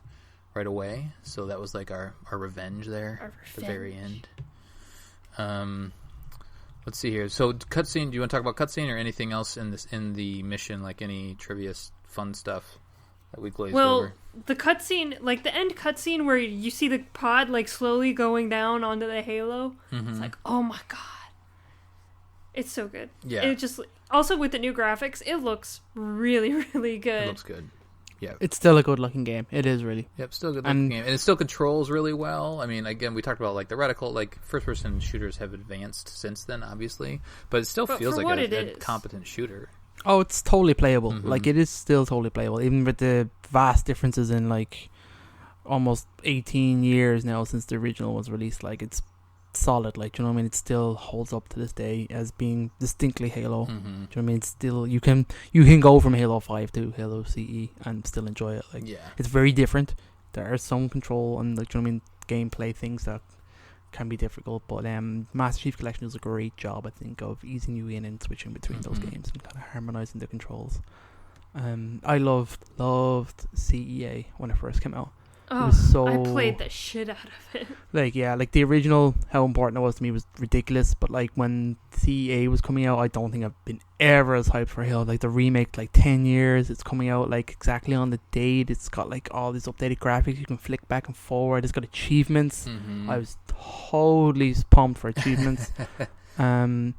right away. So that was like our revenge there at the very end. Let's see here. So cutscene, do you want to talk about cutscene or anything else in the mission, like any trivia fun stuff that we glazed over? The cutscene, like the end cutscene where you see the pod like slowly going down onto the Halo, it's like, oh my god. It's so good. Yeah. It just also with the new graphics, it looks really, really good. It looks good. Yeah. It's still a good looking game. It is really. Yep, still a good looking game. And it still controls really well. I mean, again, we talked about like the reticle, like first person shooters have advanced since then, obviously. But it still feels like a competent shooter. Oh, it's totally playable. Like it is still totally playable. Even with the vast differences in like almost 18 years now since the original was released, like it's solid, like, do you know what I mean? It still holds up to this day as being distinctly Halo. Do you know what I mean? It's still, you can go from Halo 5 to Halo CE and still enjoy it. Like, it's very different. There are some control and, like, do you know what I mean, gameplay things that can be difficult, but Master Chief Collection does a great job, I think, of easing you in and switching between those games and kind of harmonizing the controls. I loved CEA when it first came out. Oh, I played the shit out of it. Like, yeah, like the original, how important it was to me was ridiculous. But like when CEA was coming out, I don't think I've been ever as hyped for Halo. Like the remake, like 10 years, it's coming out like exactly on the date. It's got like all these updated graphics. You can flick back and forward. It's got achievements. I was totally pumped for achievements. I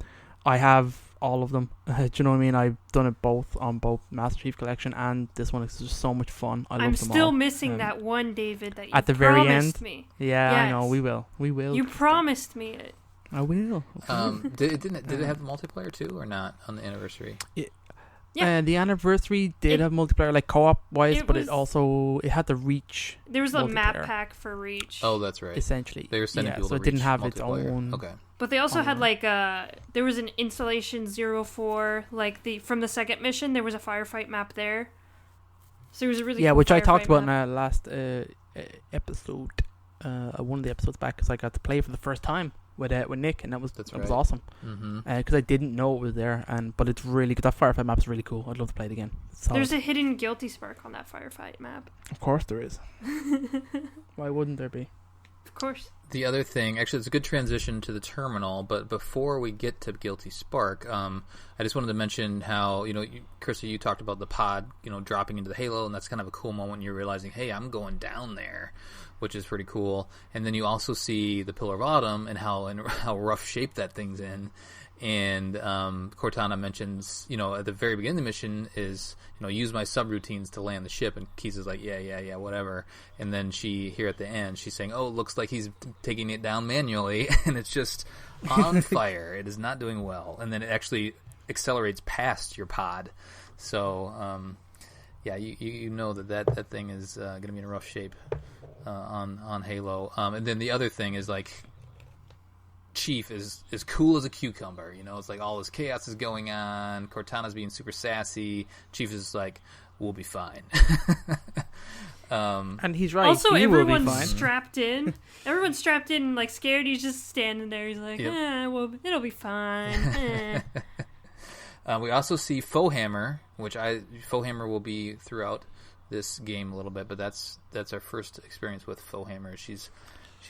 have all of them. Do you know what I mean? I've done it both on both Master Chief Collection and this one. It's just so much fun. I'm still missing that one, David, that you at the very end. Me. Yeah, yes. I know. We will. You promised me it. I will. Did it have the multiplayer too, or not on the anniversary? Yeah. The anniversary did have multiplayer, like co-op wise, but was- it had the Reach. There was a map multiplayer. pack for Reach. Oh, that's right. Essentially, They were sending people so to it didn't Reach have its multiplayer. own. Okay. But they also had Online. there was an installation 04, from the second mission. There was a firefight map there. So it was a really cool which I talked firefight about in map. our last episode, one of the episodes back, because I got to play for the first time with Nick, and that was That's awesome. Mm-hmm. Because I didn't know it was there, but it's really good. That firefight map's really cool. I'd love to play it again. It's solid. There's a hidden guilty spark on that firefight map. Of course there is. Why wouldn't there be? Of course. The other thing, actually, it's a good transition to the terminal, but before we get to Guilty Spark, I just wanted to mention how, Krista, you talked about the pod, dropping into the Halo, and that's kind of a cool moment. You're realizing, hey, I'm going down there, which is pretty cool. And then you also see the Pillar of Autumn and how rough shape that thing's in. And Cortana mentions, at the very beginning of the mission is, use my subroutines to land the ship. And Keys is like, yeah, whatever. And then here at the end, she's saying, oh, it looks like he's taking it down manually. And it's just on fire. It is not doing well. And then it actually accelerates past your pod. So, you know that thing is going to be in rough shape on Halo. And then the other thing is, like, Chief is cool as a cucumber, it's like all this chaos is going on, Cortana's being super sassy, Chief is like, we'll be fine. And he's right. Also, he will be everyone's fine. strapped in. Everyone's strapped in and like scared. He's just standing there. He's like, Yep. well, it'll be fine. We also see Foehammer, Foehammer will be throughout this game a little bit, but that's our first experience with Foehammer. She's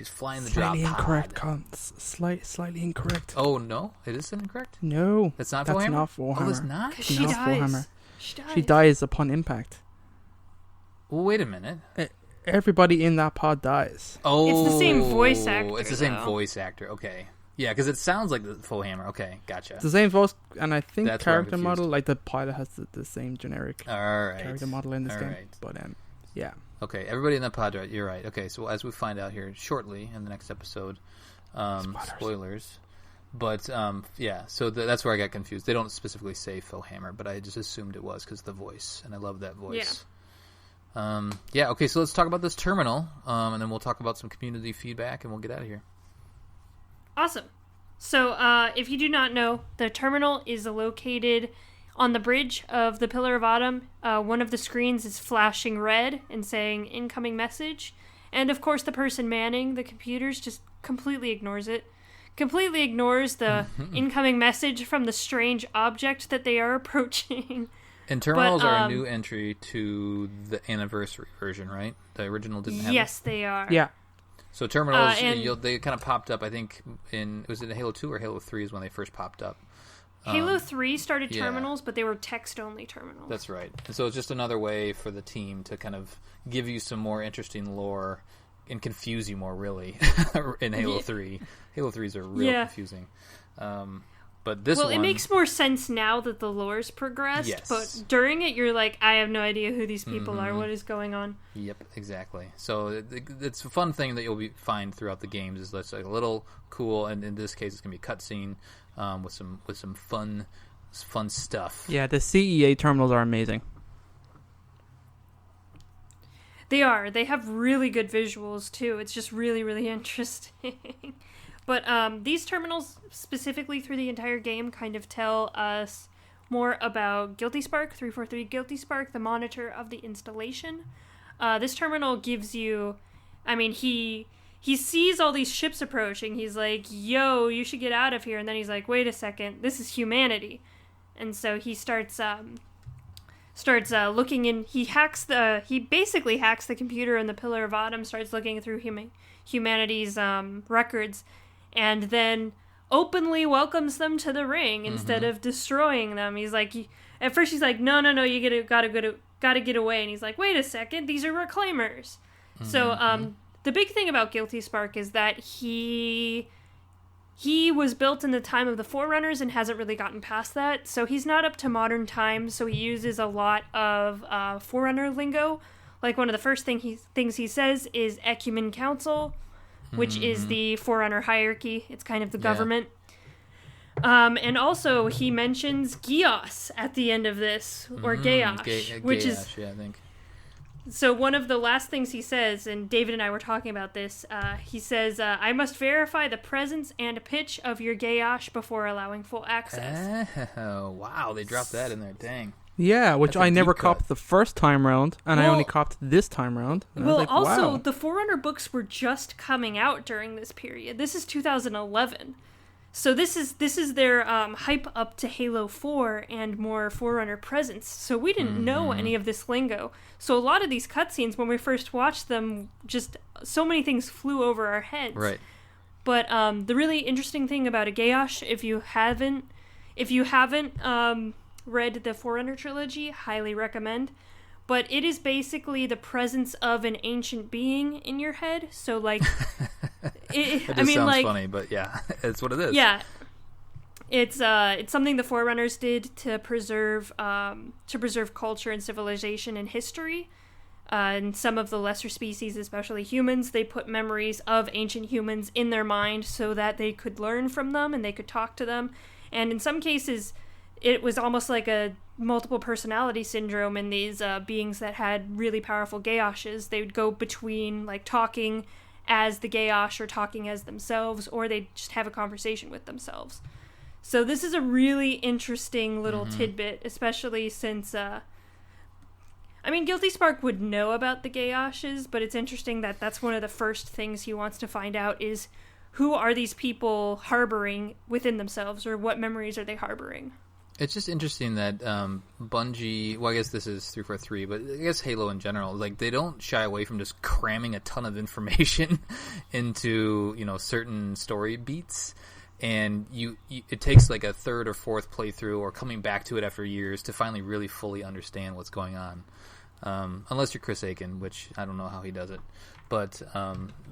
flying the Slightly drop incorrect, pod. Slightly incorrect. Oh, no? It is incorrect? No. That's not That's Foehammer? not Foehammer. Oh, it's not? 'Cause she Not dies. Foehammer. She dies. She dies upon impact. Well, wait a minute. Everybody in that pod dies. Oh, It's the same voice actor, It's the same though. voice actor. Okay, yeah, because it sounds like the Foehammer. Okay, gotcha. It's the same voice, and I think That's where I'm character confused. model, like the pilot has the same generic All right. character model in this All game. right. But yeah. Okay, everybody in that pod, right? You're right. Okay, so as we find out here shortly in the next episode, spoilers. But so that's where I got confused. They don't specifically say Foehammer, but I just assumed it was because the voice, and I love that voice. Okay, so let's talk about this terminal, and then we'll talk about some community feedback, and we'll get out of here. Awesome. So, if you do not know, the terminal is located on the bridge of the Pillar of Autumn. One of the screens is flashing red and saying incoming message. And of course, the person manning the computers just completely ignores it. Completely ignores the incoming message from the strange object that they are approaching. And terminals But, are a new entry to the anniversary version, right? The original didn't have Yes, they are. Yeah. So terminals, and- they kind of popped up, I think, was it Halo 2 or Halo 3 is when they first popped up. Halo 3 started yeah. terminals, but they were text-only terminals. That's right. And so it's just another way for the team to kind of give you some more interesting lore and confuse you more, really, in Halo 3. Halo 3s are real confusing. But this one... it makes more sense now that the lore's progressed, Yes. but during it, you're like, I have no idea who these people are. What is going on? Yep, exactly. So it's a fun thing that you'll find throughout the games is that's like a little cool, and in this case, it's gonna be a cutscene with some fun stuff. Yeah, the CEA terminals are amazing. They are. They have really good visuals, too. It's just really, really interesting. But these terminals, specifically through the entire game, kind of tell us more about Guilty Spark, 343 Guilty Spark, the monitor of the installation. This terminal gives you... I mean, he sees all these ships approaching. He's like, yo, you should get out of here. And then he's like, wait a second, this is humanity. And so he starts looking in. He basically hacks the computer in the Pillar of Autumn, starts looking through humanity's records, and then openly welcomes them to the ring instead of destroying them. He's like, at first he's like, no, you gotta get away. And he's like, wait a second, these are reclaimers. So the big thing about Guilty Spark is that he was built in the time of the Forerunners and hasn't really gotten past that. So he's not up to modern times. So he uses a lot of Forerunner lingo. Like one of the first things he says is Ecumen Council, which is the Forerunner hierarchy. It's kind of the government. And also, he mentions Gios at the end of this, or Gayosh, which is... Yeah, I think. So one of the last things he says, and David and I were talking about this, he says, I must verify the presence and pitch of your Gayosh before allowing full access. Oh, wow, they dropped that in there, dang. Yeah, which I never copped the first time round, and I only copped this time round. Well, like, also, wow. The Forerunner books were just coming out during this period. This is 2011. So this is their hype up to Halo 4 and more Forerunner presence. So we didn't know any of this lingo. So a lot of these cutscenes, when we first watched them, just so many things flew over our heads. Right. But the really interesting thing about a Gayosh, if you haven't read the Forerunner trilogy, highly recommend. But it is basically the presence of an ancient being in your head. So, like, it sounds funny, but yeah, it's what it is. Yeah, it's something the Forerunners did to preserve culture and civilization and history. And some of the lesser species, especially humans, they put memories of ancient humans in their mind so that they could learn from them and they could talk to them. And in some cases, it was almost like a multiple personality syndrome in these beings that had really powerful Gayoshes. They would go between like talking as the Gayosh or talking as themselves, or they'd just have a conversation with themselves. So this is a really interesting little tidbit, especially since Guilty Spark would know about the Gayoshes, but it's interesting that that's one of the first things he wants to find out is who are these people harboring within themselves, or what memories are they harboring? It's just interesting that Bungie, well, I guess this is 343, but I guess Halo in general, like, they don't shy away from just cramming a ton of information into, certain story beats. And it takes like a third or fourth playthrough or coming back to it after years to finally really fully understand what's going on. Unless you're Chris Aiken, which I don't know how he does it. But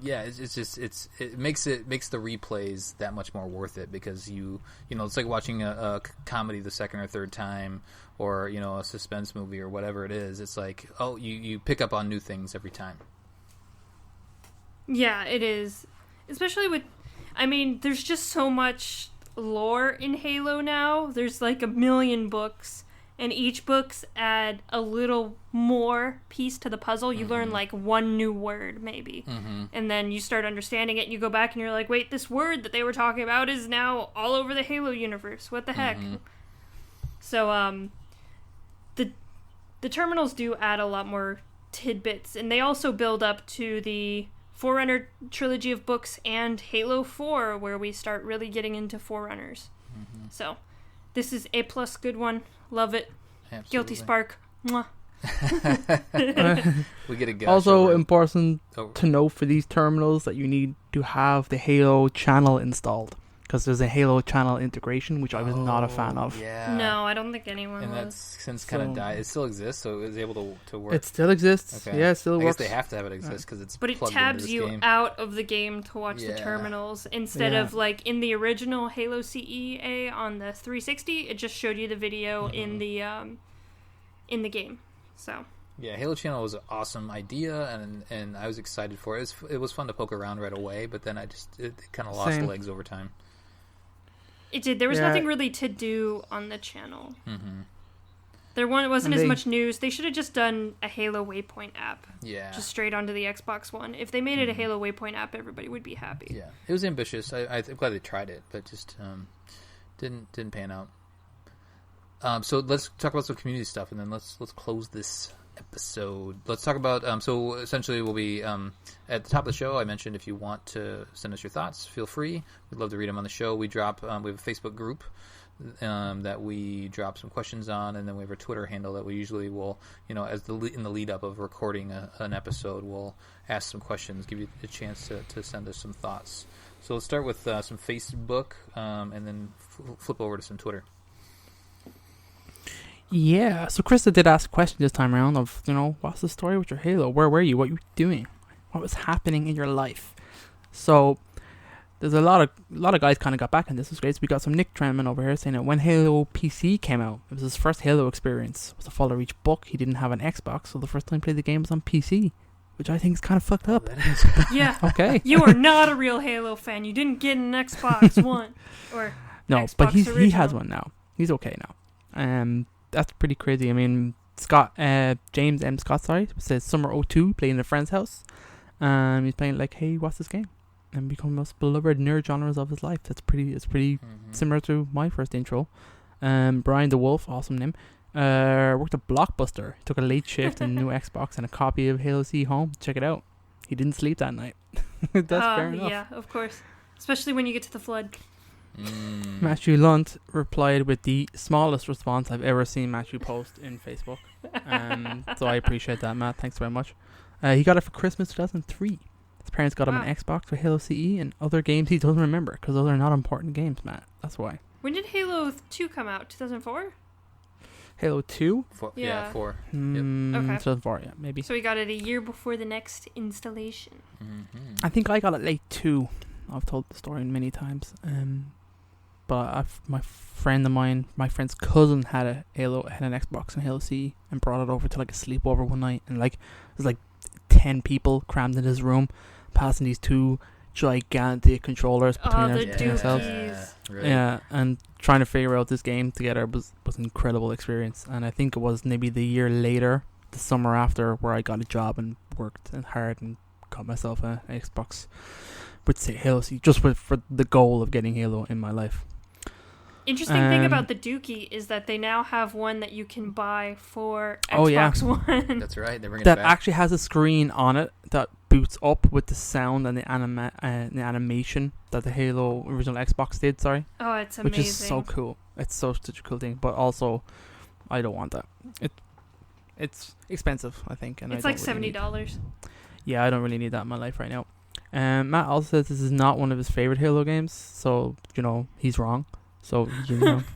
yeah, it makes the replays that much more worth it, because it's like watching a comedy the second or third time, or a suspense movie or whatever it is. It's like, oh, you pick up on new things every time. Yeah, it is, especially with. There's just so much lore in Halo now. There's like 1 million books. And each book's add a little more piece to the puzzle. You learn like one new word, maybe. And then you start understanding it, and you go back and you're like, wait, this word that they were talking about is now all over the Halo universe. What the heck? So, the terminals do add a lot more tidbits. And they also build up to the Forerunner trilogy of books and Halo 4, where we start really getting into Forerunners. So, this is A+, good one. Love it. Absolutely. Guilty Spark. Mwah. We get a gush. Also important to note for these terminals that you need to have the Halo channel installed, because there's a Halo channel integration, which I was not a fan of. Yeah. No, I don't think anyone was. And that's since kind of died. It still exists, so it was able to work. It still exists. Okay. Yeah, it still works. I guess they have to have it exist because it's. But it tabs you game. out of the game to watch the terminals instead of like in the original Halo CEA on the 360. It just showed you the video in the game. So. Yeah, Halo Channel was an awesome idea, and I was excited for it. It was fun to poke around right away, but then it kind of lost legs over time. It did. There was nothing really to do on the channel. There wasn't as much news. They should have just done a Halo Waypoint app. Yeah. Just straight onto the Xbox One. If they made it a Halo Waypoint app, everybody would be happy. Yeah, it was ambitious. I'm glad they tried it, but just didn't pan out. So let's talk about some community stuff, and then let's close this episode. Let's talk about so essentially we'll be at the top of the show. I mentioned if you want to send us your thoughts, feel free. We'd love to read them on the show. We have a Facebook group that we drop some questions on, and then we have our Twitter handle that we usually will, in the lead up of recording an episode, we'll ask some questions, give you a chance to send us some thoughts. So let's start with some Facebook, and then flip over to some Twitter. Yeah, so Krista did ask a question this time around of, what's the story with your Halo? Where were you? What were you doing? What was happening in your life? So there's a lot of guys kind of got back, and this was great. So we got some Nick Trenman over here saying that when Halo PC came out, it was his first Halo experience. It was a Fall of Reach book. He didn't have an Xbox, so the first time he played the game was on PC, which I think is kind of fucked up. Yeah. Okay. You are not a real Halo fan. You didn't get an Xbox One. Or No, but he has one now. He's okay now. That's pretty crazy. I mean, James M. Scott, says Summer '02, playing in a friend's house. He's playing like, hey, what's this game? And become the most beloved nerd genres of his life. It's pretty similar to my first intro. Brian the Wolf, awesome name. Worked at Blockbuster. Took a late shift and a new Xbox and a copy of Halo C home. Check it out. He didn't sleep that night. That's fair enough. Yeah, of course. Especially when you get to the flood. Matthew Lunt replied with the smallest response I've ever seen Matthew post in Facebook. So I appreciate that, Matt. Thanks very much. He got it for Christmas 2003. His parents got him an Xbox for Halo CE and other games he doesn't remember because those are not important games, Matt. That's why. When did Halo 2 come out? 2004? Halo 2? 4. Yeah. Yeah, 4. Okay. 2004, yeah, maybe. So we got it a year before the next installation. I think I got it late too. I've told the story many times. But my friend's cousin had an Xbox and Halo C and brought it over to like a sleepover one night, and like it was like 10 people crammed in his room, passing these two gigantic controllers between themselves. Right. Yeah, and trying to figure out this game together was an incredible experience. And I think it was maybe the year later, the summer after, where I got a job and worked hard and got myself an Xbox with Halo C, just for the goal of getting Halo in my life. Interesting thing about the Dookie is that they now have one that you can buy for Xbox One. That's right. They're bringing that it back. actually has a screen on it that boots up with the sound and the animation that the Halo original Xbox did. Sorry. Oh, it's amazing. Which is so cool. It's such a cool thing. But also, I don't want that. It's expensive, I think, and it's I like don't really $70. Yeah, I don't really need that in my life right now. Matt also says this is not one of his favorite Halo games, so he's wrong. So,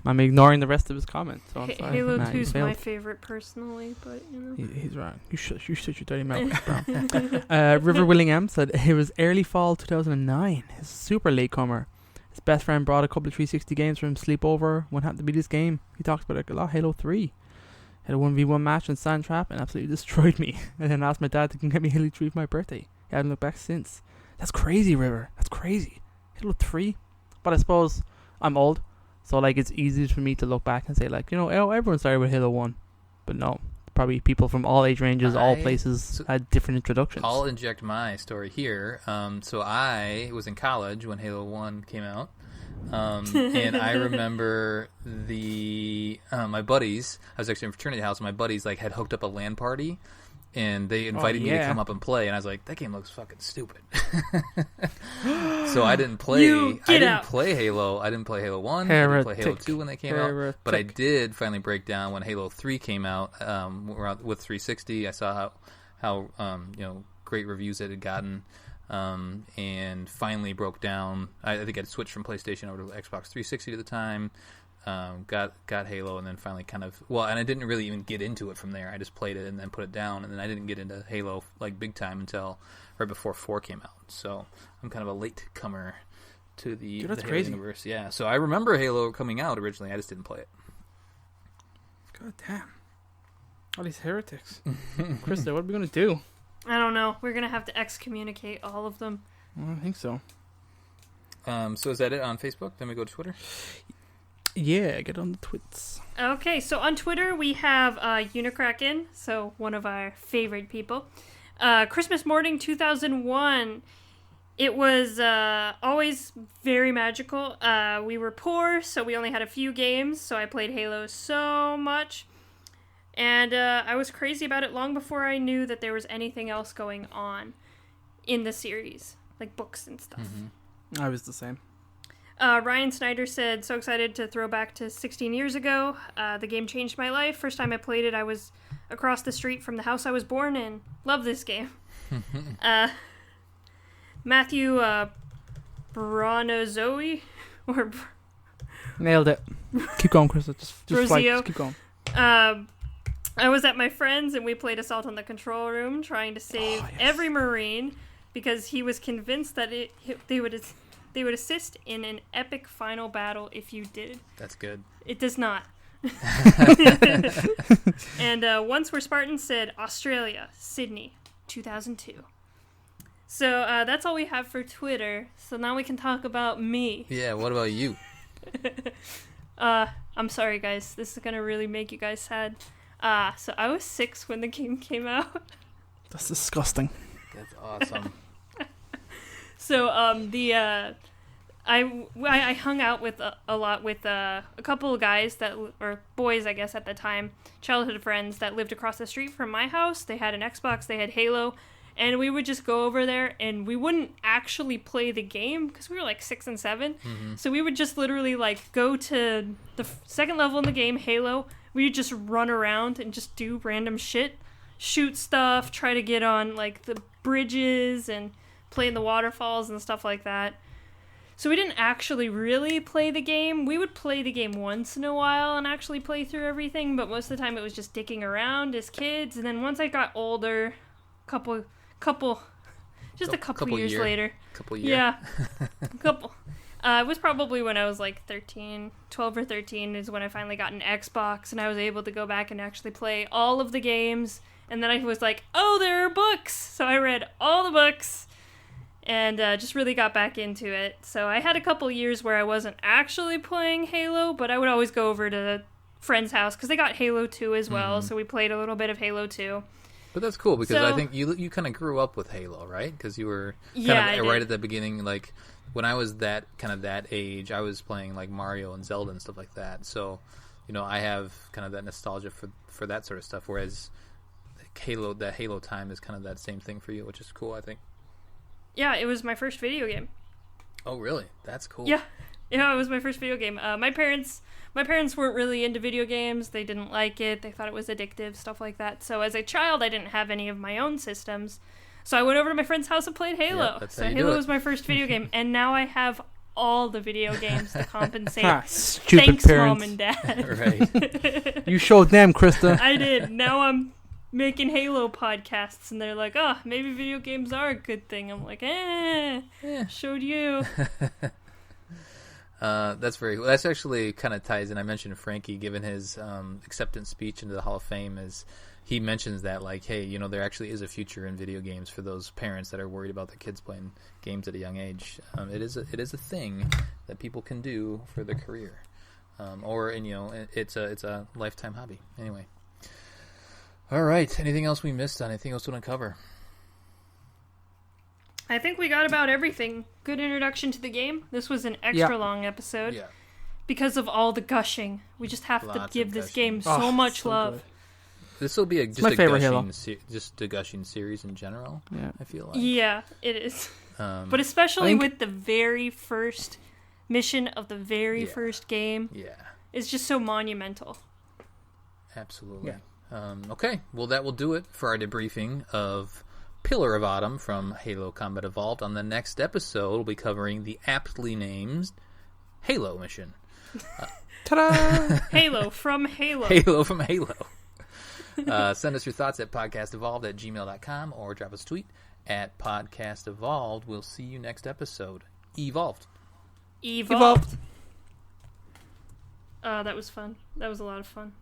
I'm ignoring the rest of his comments. So I'm sorry. Halo Matt, 2 is my favorite personally, but he's wrong. You shut your dirty mouth, bro. River Willingham said it was early fall 2009. He's a super latecomer. His best friend brought a couple of 360 games for him to sleep over. One happened to be this game. He talks about it a lot. Halo 3. Had a 1v1 match in Sandtrap and absolutely destroyed me. And then asked my dad to get me Halo 3 for my birthday. He hadn't looked back since. That's crazy, River. That's crazy. Halo 3. But I suppose I'm old. So, like, it's easy for me to look back and say, like, everyone started with Halo 1. But no, probably people from all age ranges, all places had different introductions. I'll inject my story here. So I was in college when Halo 1 came out. And I remember my buddies, I was actually in a fraternity house, and my buddies, like, had hooked up a LAN party. And they invited me to come up and play, and I was like, "That game looks fucking stupid." So I didn't play. I didn't play Halo. I didn't play Halo 1. I didn't play Halo 2 when they came out. But I did finally break down when Halo 3 came out. With 360, I saw how great reviews it had gotten, and finally broke down. I think I'd switched from PlayStation over to Xbox 360 at the time. Got Halo, and then finally and I didn't really even get into it from there. I just played it and then put it down, and then I didn't get into Halo like big time until right before 4 came out. So I'm kind of a late comer to the Halo universe. Yeah, so I remember Halo coming out originally. I just didn't play it. God damn! All these heretics. Krista, what are we gonna do? I don't know. We're gonna have to excommunicate all of them. I don't think so. So is that it on Facebook? Then we go to Twitter. Yeah, get on the twits. Okay, so on Twitter we have Unicracken, so one of our favorite people. Christmas morning 2001. It was always very magical. We were poor, so we only had a few games, so I played Halo so much. And I was crazy about it long before I knew that there was anything else going on in the series, like books and stuff. Mm-hmm. I was the same. Ryan Snyder said, so excited to throw back to 16 years ago. The game changed my life. First time I played it, I was across the street from the house I was born in. Love this game. Matthew Bronozoe? Nailed it. Keep going, Chris. Just keep going. I was at my friend's and we played Assault on the Control Room, trying to save every Marine because he was convinced that they would assist in an epic final battle if you did. That's good. It does not. And once where Spartan said Australia, Sydney, 2002. So that's all we have for Twitter. So now we can talk about me. Yeah, what about you? I'm sorry, guys. This is gonna really make you guys sad. So I was 6 when the game came out. That's disgusting. That's awesome. So I hung out with a lot with a couple of guys or boys, I guess at the time, childhood friends that lived across the street from my house. They had an Xbox, they had Halo, and we would just go over there and we wouldn't actually play the game because we were like 6 and 7. Mm-hmm. So we would just literally like go to the second level in the game, Halo. We would just run around and just do random shit, shoot stuff, try to get on like the bridges and play in the waterfalls and stuff like that. So we didn't actually really play the game. We would play the game once in a while and actually play through everything, but most of the time it was just dicking around as kids. And then once I got older, a couple years later. Yeah. It was probably when I was like 12 or 13 is when I finally got an Xbox and I was able to go back and actually play all of the games. And then I was like, oh, there are books. So I read all the books and just really got back into it. So I had a couple years where I wasn't actually playing Halo, but I would always go over to a friend's house because they got Halo 2 as well. Mm-hmm. So we played a little bit of Halo 2. But that's cool because I think you kind of grew up with Halo, right? Because you were right at the beginning. Like when I was that age, I was playing like Mario and Zelda and stuff like that. So, I have kind of that nostalgia for that sort of stuff. Whereas that Halo time is kind of that same thing for you, which is cool, I think. Yeah, it was my first video game. Oh, really? That's cool. Yeah, it was my first video game. My parents weren't really into video games. They didn't like it. They thought it was addictive, stuff like that. So as a child, I didn't have any of my own systems. So I went over to my friend's house and played Halo. Yep, so Halo was my first video game, and now I have all the video games to compensate. Stupid Thanks, parents. Mom and Dad. Right. You showed them, Krista. I did. Now I'm making Halo podcasts, and they're like, oh, maybe video games are a good thing. I'm like, showed you. That's very cool. That's actually kind of ties in. I mentioned Frankie giving his acceptance speech into the Hall of Fame. Is he mentions that, like, hey, there actually is a future in video games for those parents that are worried about their kids playing games at a young age. It is a thing that people can do for their career, it's a lifetime hobby. Anyway, all right. Anything else we missed on? Anything else we want to cover? I think we got about everything. Good introduction to the game. This was an extra long episode. Yeah. Because of all the gushing. We just have to give this game so much love. Good. This will be just a gushing series in general, I feel like. Yeah, it is. But especially with the very first mission of the very first game. Yeah. It's just so monumental. Absolutely. Yeah. Okay, well that will do it for our debriefing of Pillar of Autumn from Halo Combat Evolved. On the next episode, we'll be covering the aptly named Halo mission. Ta-da! Halo from Halo. Halo from Halo. Send us your thoughts at podcastevolved@gmail.com or drop us a tweet at podcastevolved. We'll see you next episode. Evolved. That was fun. That was a lot of fun.